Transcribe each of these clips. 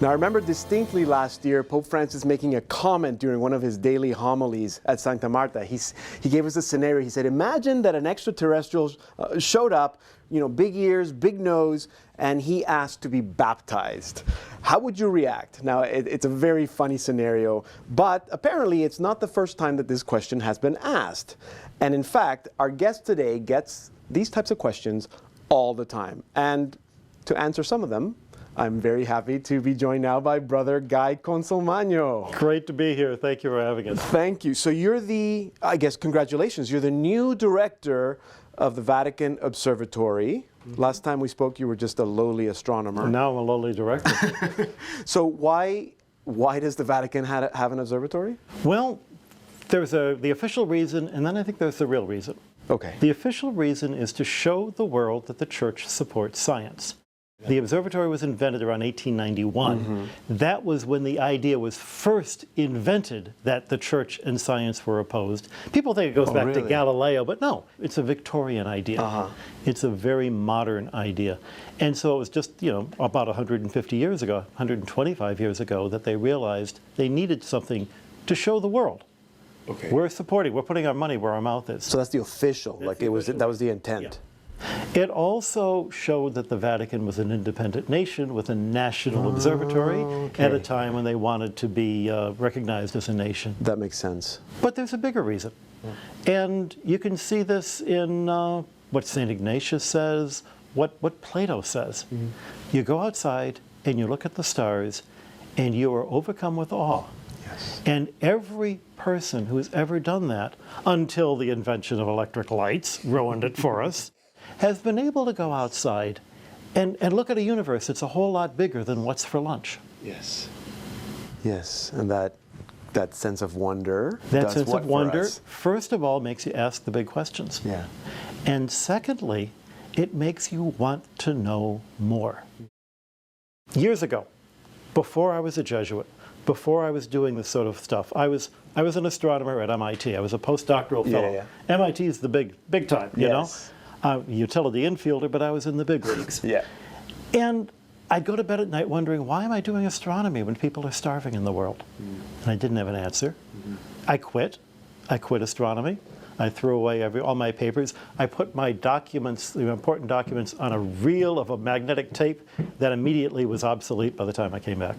Now, I remember distinctly last year, Pope Francis making a comment during one of his daily homilies at Santa Marta. He gave us a scenario. He said, imagine that an extraterrestrial showed up, you know, big ears, big nose, and he asked to be baptized. How would you react? Now, it's a very funny scenario, but apparently it's not the first time that this question has been asked. And in fact, our guest today gets these types of questions all the time. And to answer some of them, I'm very happy to be joined now by Brother Guy Consolmagno. Great to be here. Thank you for having us. Thank you. So you're the, I guess, congratulations, you're the new director of the Vatican Observatory. Last time we spoke, you were just a lowly astronomer. Now I'm a lowly director. So why does the Vatican have an observatory? Well, there's the official reason, and then I think there's the real reason. Okay. The official reason is to show the world that the Church supports science. The observatory was invented around 1891. Mm-hmm. That was when the idea was first invented that the Church and science were opposed. People think it goes back to Galileo, but no, it's a Victorian idea. Uh-huh. It's a very modern idea. And so it was just, you know, about 150 years ago, 125 years ago, that they realized they needed something to show the world. Okay. We're putting our money where our mouth is. So that's the official, that was the intent. Yeah. It also showed that the Vatican was an independent nation with a national observatory at a time when they wanted to be recognized as a nation. That makes sense. But there's a bigger reason. And you can see this in what St. Ignatius says, what Plato says. Mm-hmm. You go outside and you look at the stars and you are overcome with awe. Yes. And every person who has ever done that, until the invention of electric lights ruined it for us, has been able to go outside and look at a universe that's a whole lot bigger than what's for lunch. Yes. Yes, and that sense of wonder. That sense of wonder, first of all, makes you ask the big questions. Yeah. And secondly, it makes you want to know more. Years ago, before I was a Jesuit, before I was doing this sort of stuff, I was an astronomer at MIT. I was a postdoctoral fellow. Yeah, yeah. MIT is the big time, you know? Utility infielder, but I was in the big leagues. Yeah. And I'd go to bed at night wondering, why am I doing astronomy when people are starving in the world? Mm. And I didn't have an answer. Mm-hmm. I quit astronomy. I threw away all my papers. I put my documents, the important documents, on a reel of a magnetic tape that immediately was obsolete by the time I came back.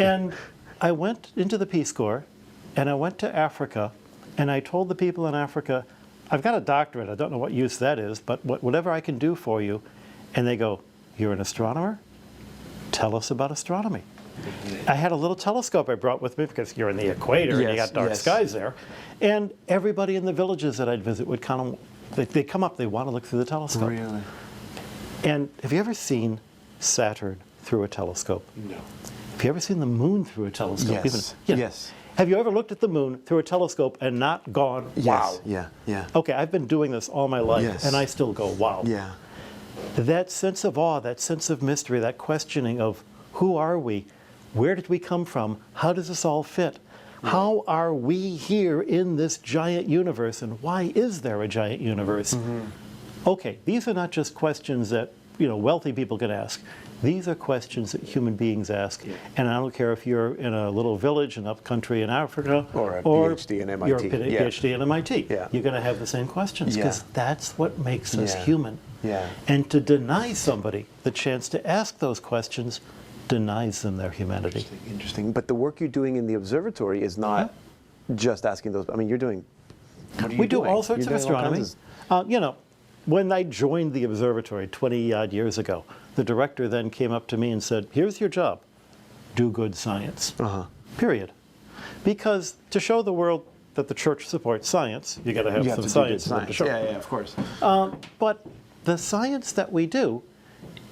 And I went into the Peace Corps, and I went to Africa, and I told the people in Africa, I've got a doctorate, I don't know what use that is, but whatever I can do for you. And they go, you're an astronomer? Tell us about astronomy. I had a little telescope I brought with me because you're in the equator and you got dark skies there. And everybody in the villages that I'd visit would they come up, they want to look through the telescope. Really? And have you ever seen Saturn through a telescope? No. Have you ever seen the moon through a telescope? Yes. Yes. Have you ever looked at the moon through a telescope and not gone, wow? Yes. Yeah, yeah. Okay, I've been doing this all my life, and I still go, wow. Yeah. That sense of awe, that sense of mystery, that questioning of who are we? Where did we come from? How does this all fit? How are we here in this giant universe, and why is there a giant universe? Mm-hmm. Okay, these are not just questions that, you know, wealthy people can ask. These are questions that human beings ask. Yeah. And I don't care if you're in a little village in up country in Africa or a PhD in MIT. You're a PhD in MIT. Yeah. You're going to have the same questions because that's what makes us human. Yeah. And to deny somebody the chance to ask those questions denies them their humanity. Interesting. But the work you're doing in the observatory is not just asking those. I mean, you're doing. We do all sorts of astronomy. You know, when I joined the observatory 20-odd years ago, the director then came up to me and said, here's your job. Do good science. Period. Because to show the world that the Church supports science, you got to have some science. Yeah, yeah, of course. But the science that we do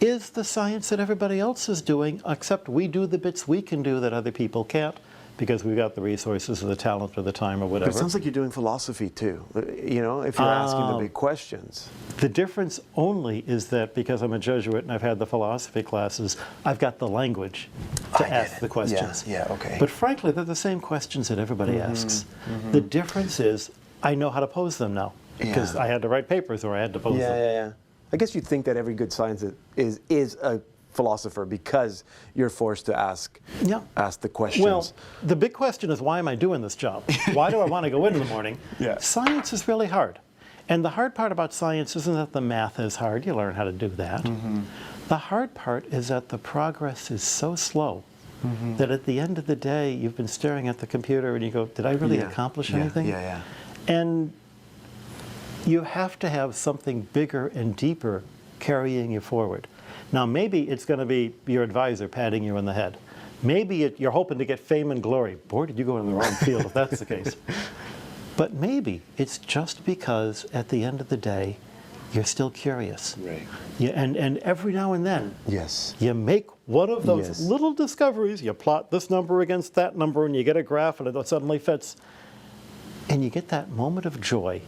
is the science that everybody else is doing, except we do the bits we can do that other people can't, because we've got the resources or the talent or the time or whatever. But it sounds like you're doing philosophy too, you know, if you're asking the big questions. The difference only is that because I'm a Jesuit and I've had the philosophy classes, I've got the language to ask the questions. Yeah, okay. But frankly, they're the same questions that everybody asks. Mm-hmm. The difference is I know how to pose them now, because I had to write papers or I had to pose them. Yeah. I guess you'd think that every good science is a philosopher because you're forced to ask the questions. Well, the big question is, why am I doing this job? Why do I want to go in the morning? Yeah. Science is really hard. And the hard part about science isn't that the math is hard. You learn how to do that. The hard part is that the progress is so slow that at the end of the day, you've been staring at the computer and you go, did I really accomplish anything? And you have to have something bigger and deeper carrying you forward. Now, maybe it's going to be your advisor patting you on the head. Maybe you're hoping to get fame and glory. Boy, did you go in the wrong field if that's the case. But maybe it's just because at the end of the day, you're still curious. Right. And every now and then, Yes. you make one of those little discoveries. You plot this number against that number, and you get a graph, and it suddenly fits. And you get that moment of joy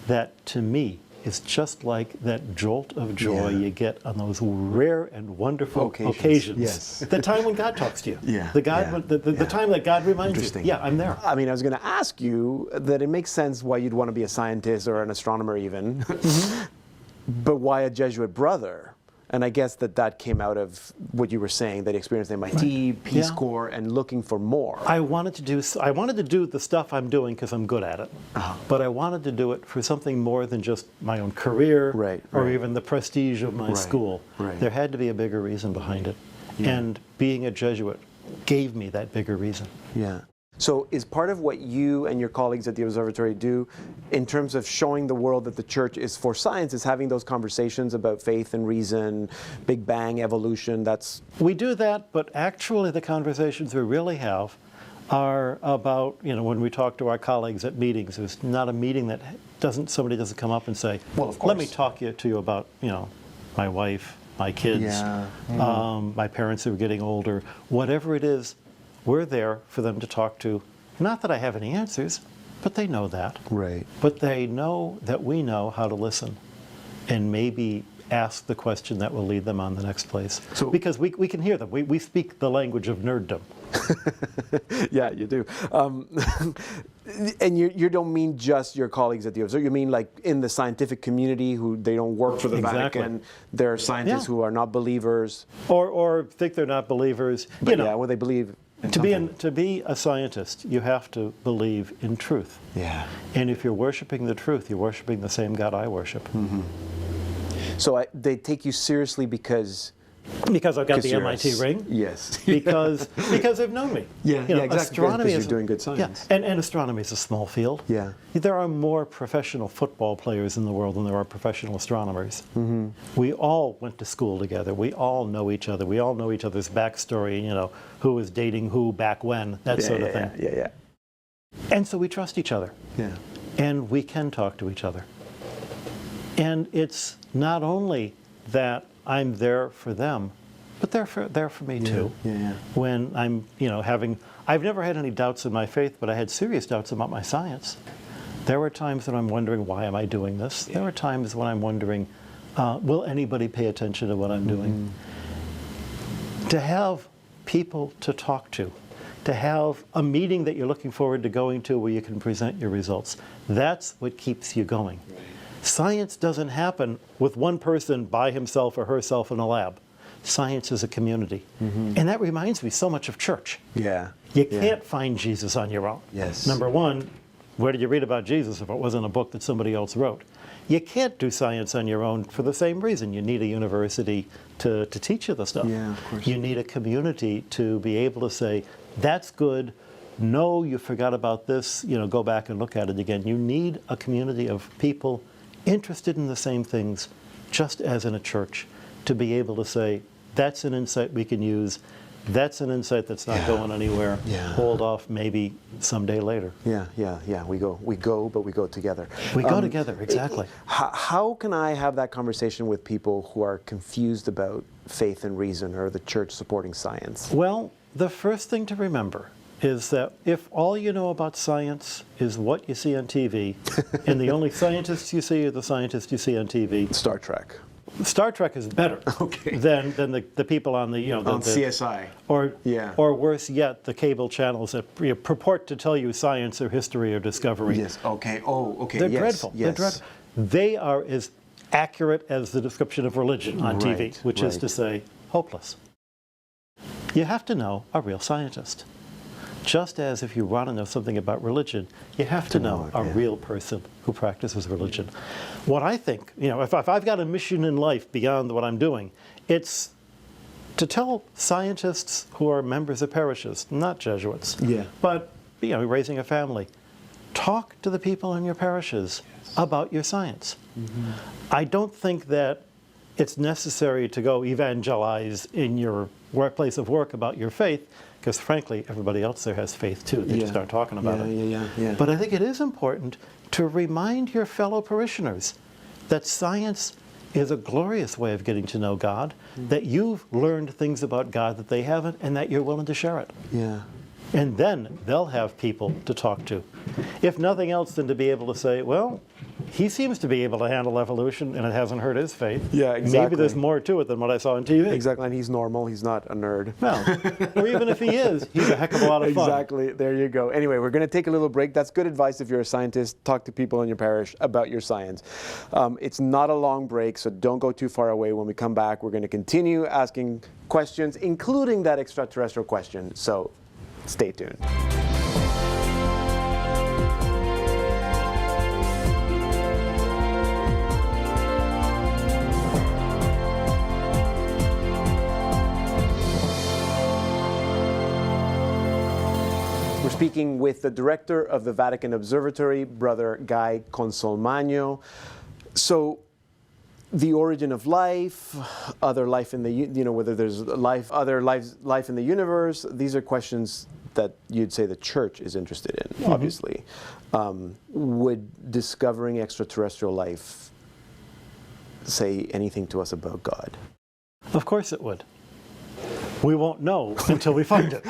that, to me, is just like that jolt of joy you get on those rare and wonderful occasions. Yes. The time when God talks to you. The time that God reminds you. Yeah, I'm there. I mean, I was going to ask you that it makes sense why you'd want to be a scientist or an astronomer even, but why a Jesuit brother? And I guess that came out of what you were saying, that experience at MIT, Peace Corps, and looking for more. I wanted to do the stuff I'm doing because I'm good at it, but I wanted to do it for something more than just my own career or even the prestige of my school. There had to be a bigger reason behind it, and being a Jesuit gave me that bigger reason. Yeah. So is part of what you and your colleagues at the observatory do in terms of showing the world that the church is for science, is having those conversations about faith and reason, Big Bang, evolution? We do that, but actually the conversations we really have are about, when we talk to our colleagues at meetings, there's not a meeting that somebody doesn't come up and say, well, of course, let me talk to you about, my wife, my kids, my parents who are getting older, whatever it is. We're there for them to talk to. Not that I have any answers, but they know that. Right. But they know that we know how to listen and maybe ask the question that will lead them on the next place. Because we can hear them. We speak the language of nerddom. Yeah, you do. And you don't mean just your colleagues at the observatory. You mean like in the scientific community who they don't work for the Vatican. There are scientists who are not believers. Or think they're not believers. But well, they believe. To be a scientist, you have to believe in truth. Yeah. And if you're worshiping the truth, you're worshiping the same God I worship. So they take you seriously because I've got the MIT ring. Yes. because they've known me. Exactly. Astronomy because you're doing good science. Yeah. And astronomy is a small field. Yeah. There are more professional football players in the world than there are professional astronomers. We all went to school together. We all know each other. We all know each other's backstory, who was dating who back when, that sort of thing. Yeah. And so we trust each other. Yeah. And we can talk to each other. And it's not only that I'm there for them, but they're for me too. Yeah. When I'm, I've never had any doubts in my faith, but I had serious doubts about my science. There were times when I'm wondering, why am I doing this? There were times when I'm wondering, will anybody pay attention to what I'm doing? To have people to talk to have a meeting that you're looking forward to going to where you can present your results, that's what keeps you going. Science doesn't happen with one person by himself or herself in a lab. Science is a community. And that reminds me so much of church. Yeah. You can't find Jesus on your own. Yes. Number one, where did you read about Jesus if it wasn't a book that somebody else wrote? You can't do science on your own for the same reason. You need a university to teach you the stuff. Yeah, of course. You need a community to be able to say, that's good. No, you forgot about this. Go back and look at it again. You need a community of people interested in the same things, just as in a church, to be able to say, that's an insight we can use, that's an insight that's not going anywhere, hold off maybe someday later. Yeah, we go, but we go together. We go together, exactly. How can I have that conversation with people who are confused about faith and reason or the church supporting science? Well, the first thing to remember is that if all you know about science is what you see on TV, and the only scientists you see are the scientists you see on TV. Star Trek. Star Trek is better than the people on the on CSI or worse yet, the cable channels that purport to tell you science or history or discovery. Yes. Okay. Oh. Okay. They're dreadful. Yes. They're dreadful. They are as accurate as the description of religion on TV, which is to say, hopeless. You have to know a real scientist. Just as if you want to know something about religion, you have to know a real person who practices religion. What I think, if I've got a mission in life beyond what I'm doing, it's to tell scientists who are members of parishes, not Jesuits, but raising a family, talk to the people in your parishes about your science. I don't think that it's necessary to go evangelize in your place of work about your faith, because frankly, everybody else there has faith too. They just aren't talking about it. But I think it is important to remind your fellow parishioners that science is a glorious way of getting to know God, that you've learned things about God that they haven't, and that you're willing to share it. And then they'll have people to talk to. If nothing else than to be able to say, well, he seems to be able to handle evolution and it hasn't hurt his faith. Maybe there's more to it than what I saw on TV. Exactly, and he's normal, he's not a nerd. Well, or even if he is, he's a heck of a lot of fun. Exactly, there you go. Anyway, we're going to take a little break. That's good advice if you're a scientist. Talk to people in your parish about your science. It's not a long break, so don't go too far away. When we come back, we're going to continue asking questions, including that extraterrestrial question. So stay tuned. We're speaking with the director of the Vatican Observatory, Brother Guy Consolmagno. So, the origin of life, other life in the, whether there's life, life in the universe, these are questions that you'd say the church is interested in, obviously. Would discovering extraterrestrial life say anything to us about God? Of course it would. We won't know until we find it.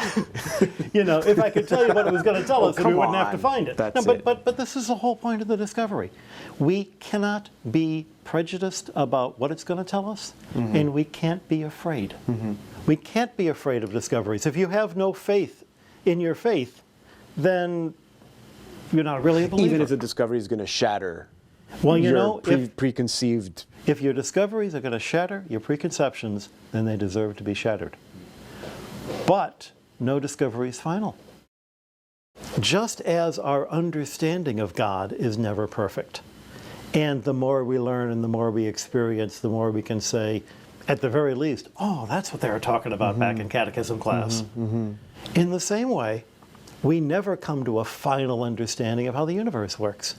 If I could tell you what it was going to tell us, then we wouldn't have to find it. But this is the whole point of the discovery. We cannot be prejudiced about what it's going to tell us, and we can't be afraid. We can't be afraid of discoveries. If you have no faith in your faith, then you're not really a believer. Even if the discovery is going to shatter your preconceived... If your discoveries are going to shatter your preconceptions, then they deserve to be shattered. But no discovery is final. Just as our understanding of God is never perfect, and the more we learn and the more we experience, the more we can say, at the very least, oh, that's what they were talking about back in catechism class. In the same way, we never come to a final understanding of how the universe works.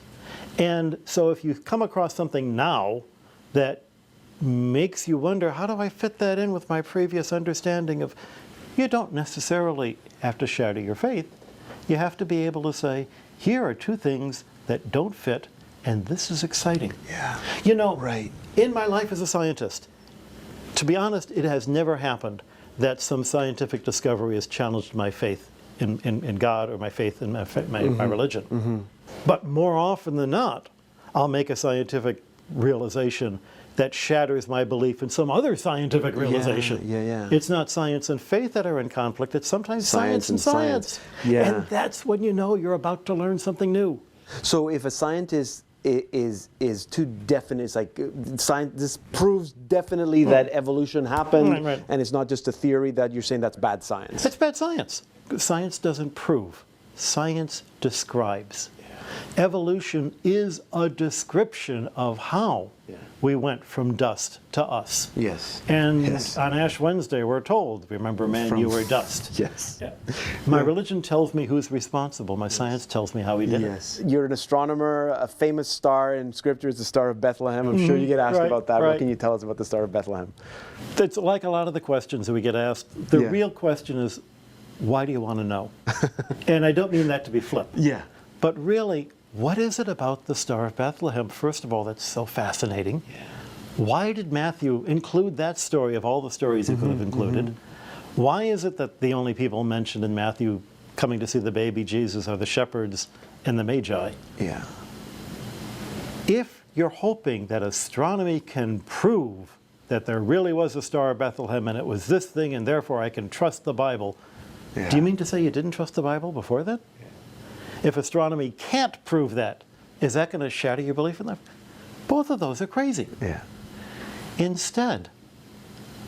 And so if you come across something now that makes you wonder, how do I fit that in with my previous understanding of, you don't necessarily have to shatter your faith. You have to be able to say, here are two things that don't fit, and this is exciting. In my life as a scientist, to be honest, it has never happened that some scientific discovery has challenged my faith in God or my faith in my religion. But more often than not, I'll make a scientific realization that shatters my belief in some other scientific realization. It's not science and faith that are in conflict, it's sometimes science and science. And that's when you know you're about to learn something new. So if a scientist is too definite, it's like this proves definitely that evolution happened, and it's not just a theory, that you're saying that's bad science. It's bad science. Science doesn't prove. Science describes. Evolution is a description of how we went from dust to us. And on Ash Wednesday we're told, remember man, you were dust. My religion tells me who's responsible. My science tells me how he did it. You're an astronomer. A famous star in Scripture is the Star of Bethlehem. I'm sure you get asked about that. What can you tell us about the Star of Bethlehem? It's like a lot of the questions that we get asked. The real question is, why do you want to know? And I don't mean that to be flip. But really, what is it about the Star of Bethlehem, first of all, that's so fascinating? Why did Matthew include that story of all the stories he could have included? Why is it that the only people mentioned in Matthew coming to see the baby Jesus are the shepherds and the Magi? If you're hoping that astronomy can prove that there really was a Star of Bethlehem and it was this thing and therefore I can trust the Bible, do you mean to say you didn't trust the Bible before that? If astronomy can't prove that, is that going to shatter your belief in that? Both of those are crazy. Instead,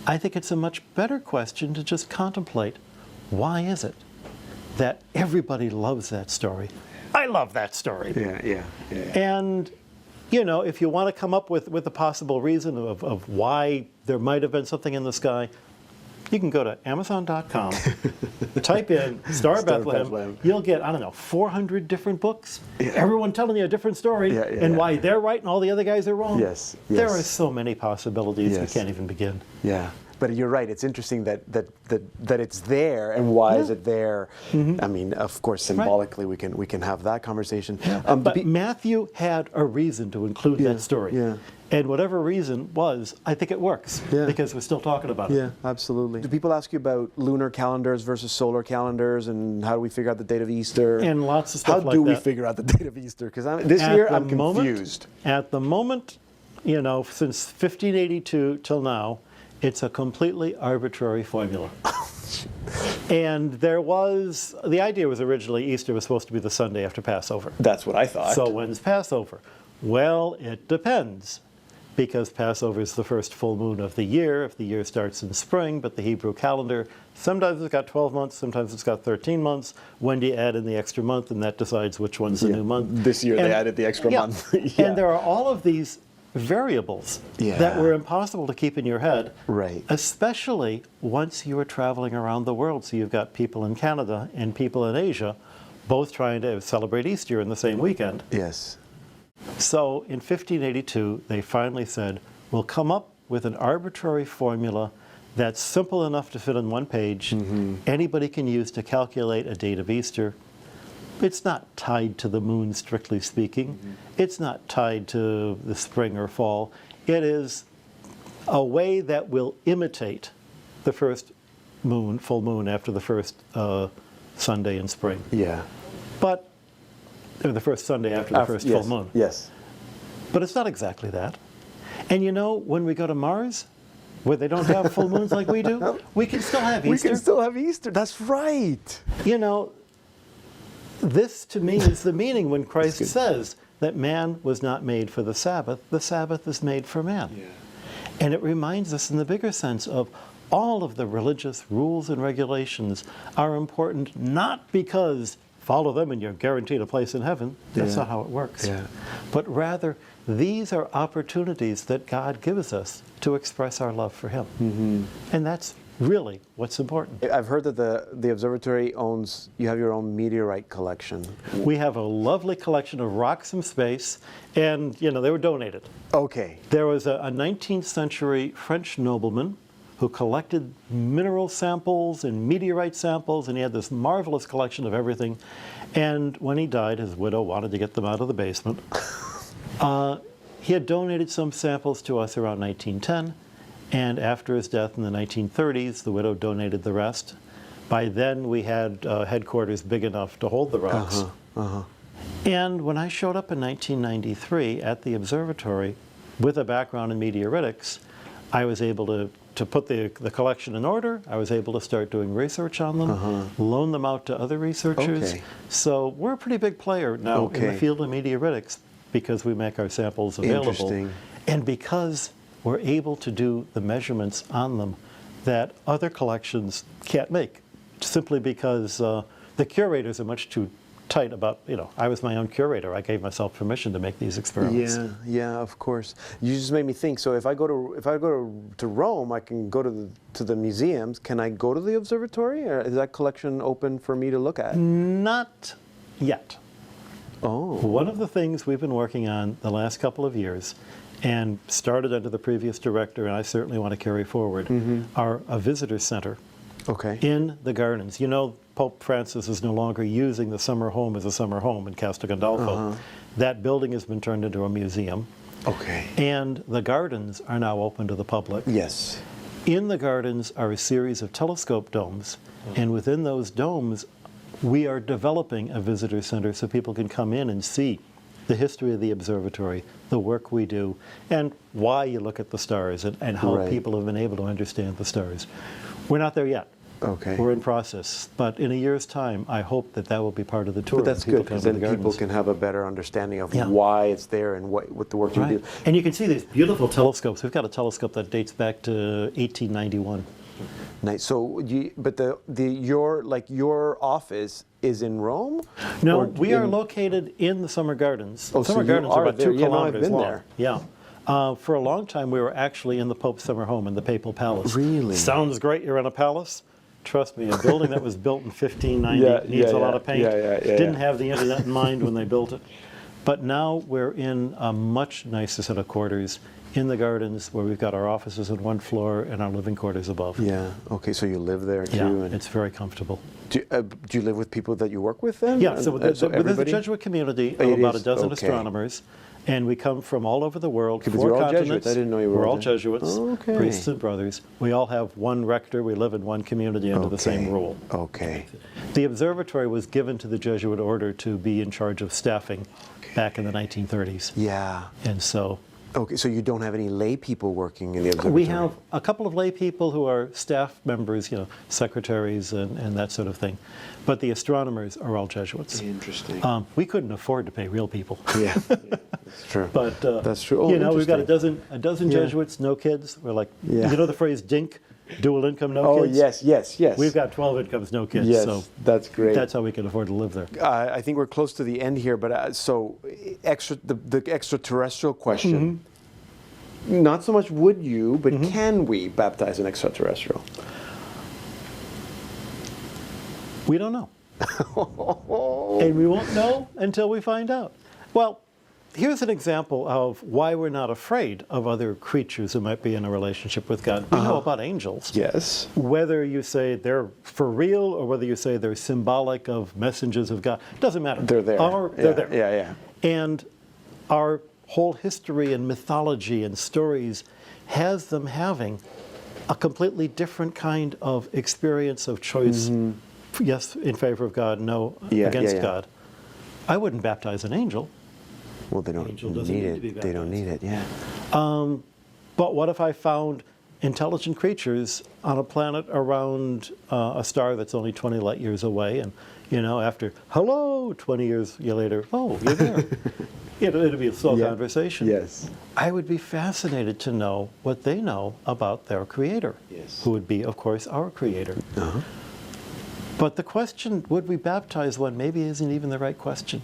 I think it's a much better question to just contemplate, why is it that everybody loves that story? I love that story. Yeah. And, you know, if you want to come up with a possible reason of why there might have been something in the sky, you can go to Amazon.com, type in Star of Bethlehem. You'll get, I don't know, 400 different books. Yeah. Everyone telling you a different story and why they're right and all the other guys are wrong. Yes. There are so many possibilities, we can't even begin. Yeah. But you're right. It's interesting that it's there, and why is it there? I mean, of course, symbolically, we can have that conversation. But Matthew had a reason to include that story. Yeah. And whatever reason was, I think it works because we're still talking about it. Yeah, absolutely. Do people ask you about lunar calendars versus solar calendars, and how do we figure out the date of Easter? And lots of stuff like that. How do we figure out the date of Easter? Because this year I'm confused. At the moment, you know, since 1582 till now, it's a completely arbitrary formula. And the idea was originally Easter was supposed to be the Sunday after Passover. That's what I thought. So when's Passover? Well, it depends, because Passover is the first full moon of the year, if the year starts in spring, but the Hebrew calendar, sometimes it's got 12 months, sometimes it's got 13 months. When do you add in the extra month, and that decides which one's the new month? This year they added the extra month. And there are all of these variables that were impossible to keep in your head, especially once you were traveling around the world. So you've got people in Canada and people in Asia both trying to celebrate Easter in the same weekend. Yes. So in 1582, they finally said, we'll come up with an arbitrary formula that's simple enough to fit on one page, anybody can use to calculate a date of Easter. It's not tied to the moon, strictly speaking. It's not tied to the spring or fall. It is a way that will imitate the first moon, full moon, after the first Sunday in spring. But, or the first Sunday after the first full moon. But it's not exactly that. And you know, when we go to Mars, where they don't have full moons like we do, we can still have Easter. We can still have Easter, that's right. You know, this to me is the meaning when Christ says that man was not made for the Sabbath is made for man. And it reminds us in the bigger sense of all of the religious rules and regulations are important not because follow them and you're guaranteed a place in heaven. That's not how it works. But rather, these are opportunities that God gives us to express our love for Him. And that's really what's important. I've heard that the observatory you have your own meteorite collection. We have a lovely collection of rocks from space, and you know, they were donated. Okay. There was a 19th century French nobleman who collected mineral samples and meteorite samples, and he had this marvelous collection of everything. And when he died, his widow wanted to get them out of the basement. He had donated some samples to us around 1910. And after his death in the 1930s, the widow donated the rest. By then, we had headquarters big enough to hold the rocks. And when I showed up in 1993 at the observatory with a background in meteoritics, I was able to put the collection in order. I was able to start doing research on them, loan them out to other researchers. So we're a pretty big player now in the field of meteoritics because we make our samples available. And because we're able to do the measurements on them that other collections can't make, simply because the curators are much too tight about, you know, I was my own curator. I gave myself permission to make these experiments. Yeah, of course. You just made me think. So if I go to Rome, I can go to the museums. Can I go to the observatory, or is that collection open for me to look at? Not yet. Oh. One of the things we've been working on the last couple of years, and started under the previous director, and I certainly want to carry forward, are a visitor center in the gardens. You know, Pope Francis is no longer using the summer home as a summer home in Castel Gandolfo. That building has been turned into a museum. And the gardens are now open to the public. In the gardens are a series of telescope domes, and within those domes, we are developing a visitor center so people can come in and see the history of the observatory, the work we do, and why you look at the stars, and how people have been able to understand the stars. We're not there yet. Okay. We're in process. But in a year's time, I hope that will be part of the tour. But that's People good, because come to then the people gardens. can have a better understanding of Yeah. why it's there and what the work you Right. do. And you can see these beautiful telescopes. We've got a telescope that dates back to 1891. Nice. So, but your office is in Rome? No, Or we are located in the Summer Gardens. Oh, so Summer you Gardens are are about there. 2 Yeah, no, I've kilometers been long. there. Yeah. For a long time, we were actually in the Pope's summer home in the Papal Palace. Really? Sounds great, you're in a palace? Trust me, a building that was built in 1590 Yeah, needs yeah, a lot yeah, of paint. yeah. Didn't have the internet in mind when they built it. But now we're in a much nicer set of quarters in the gardens, where we've got our offices on one floor and our living quarters above. Yeah. Okay. So you live there too. Yeah, And it's very comfortable. do you live with people that you work with then? Yeah, so there's a everybody? Jesuit community of It about is? a dozen Okay. astronomers, and we come from all over the world, Okay, but 4 you're all continents. Jesuits. I didn't know you were We're all all Jesuits, Okay. priests and brothers. We all have one rector. We live in one community under the same rule. Okay. The observatory was given to the Jesuit order to be in charge of staffing back in the 1930s. Yeah. And so Okay. So you don't have any lay people working in the observatory? we have a couple of lay people who are staff members, secretaries and that sort of thing. But the astronomers are all Jesuits. Interesting. We couldn't afford to pay real people. Yeah. That's true. But That's true. Oh, we've got a interesting. dozen Yeah. Jesuits, no kids. We're like, Yeah. you know the phrase DINK, dual income, no Oh, kids? yes. We've got 12 incomes, no kids. Yes, So that's great. that's how we can afford to live there. I think we're close to the end here, but the extraterrestrial question. Mm-hmm. Not so much would you, but can we baptize an extraterrestrial? We don't know. And we won't know until we find out. Well, here's an example of why we're not afraid of other creatures who might be in a relationship with God. We know about angels. Yes. Whether you say they're for real or whether you say they're symbolic of messengers of God, doesn't matter. They're there. They're there. Yeah. And our whole history and mythology and stories has them having a completely different kind of experience of choice. Yes, in favor of God, no, against yeah. God. I wouldn't baptize an angel. Well, they don't Angel doesn't need need to be it. They don't need it. Yeah. But what if I found intelligent creatures on a planet around a star that's only 20 light years away, and after hello 20 years later, oh, you're there. It'll be a slow conversation. Yes. I would be fascinated to know what they know about their creator, Yes. who would be, of course, our creator. But the question, would we baptize one, maybe isn't even the right question,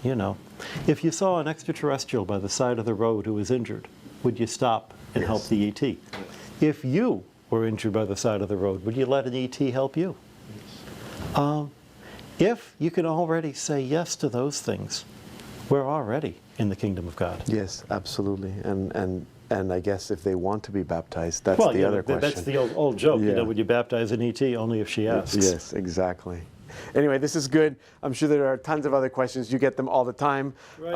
If you saw an extraterrestrial by the side of the road who was injured, would you stop and help the ET? If you were injured by the side of the road, would you let an ET help you? If you can already say yes to those things, we're already in the kingdom of God. Yes, absolutely. And I guess if they want to be baptized, that's Well, the other question. that's the old joke, Yeah. would you baptize an ET? Only if she asks. Yes, exactly. Anyway, this is good. I'm sure there are tons of other questions. You get them all the time. Right.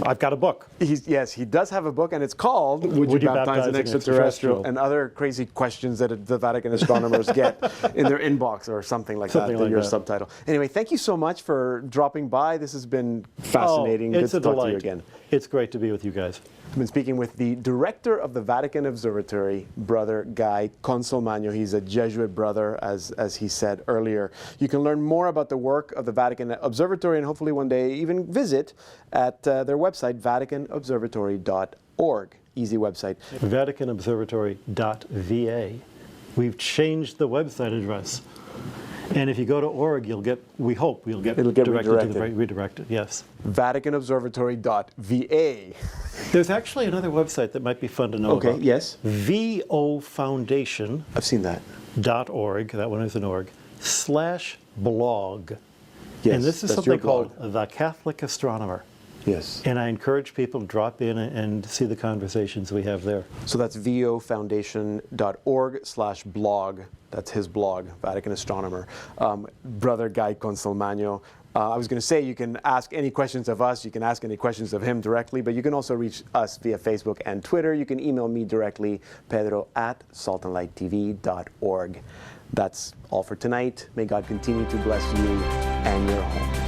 I've got a book. Yes, he does have a book, and it's called "Would You Baptize an Extraterrestrial?" and other crazy questions that the Vatican astronomers get in their inbox or something like that. Something like your that. subtitle. Anyway, thank you so much for dropping by. This has been fascinating. It's Good a to talk delight. to you again. It's great to be with you guys. I've been speaking with the director of the Vatican Observatory, Brother Guy Consolmagno. He's a Jesuit brother, as he said earlier. You can learn more about the work of the Vatican Observatory and hopefully one day even visit at their website, vaticanobservatory.org. Easy website. VaticanObservatory.va. We've changed the website address. And if you go to org, we hope you'll get It'll get directed to redirected. redirected, yes. vaticanobservatory.va. There's actually another website that might be fun to know Okay, about. yes. vofoundation.org, I've seen that. that one is an org, /blog. Yes, And this is that's something your blog. called The Catholic Astronomer. Yes. And I encourage people to drop in and see the conversations we have there. So that's vofoundation.org/blog. That's his blog, Vatican Astronomer. Brother Guy Consolmagno. I was going to say you can ask any questions of us, you can ask any questions of him directly, but you can also reach us via Facebook and Twitter. You can email me directly, pedro@saltandlighttv.org. That's all for tonight. May God continue to bless you and your home.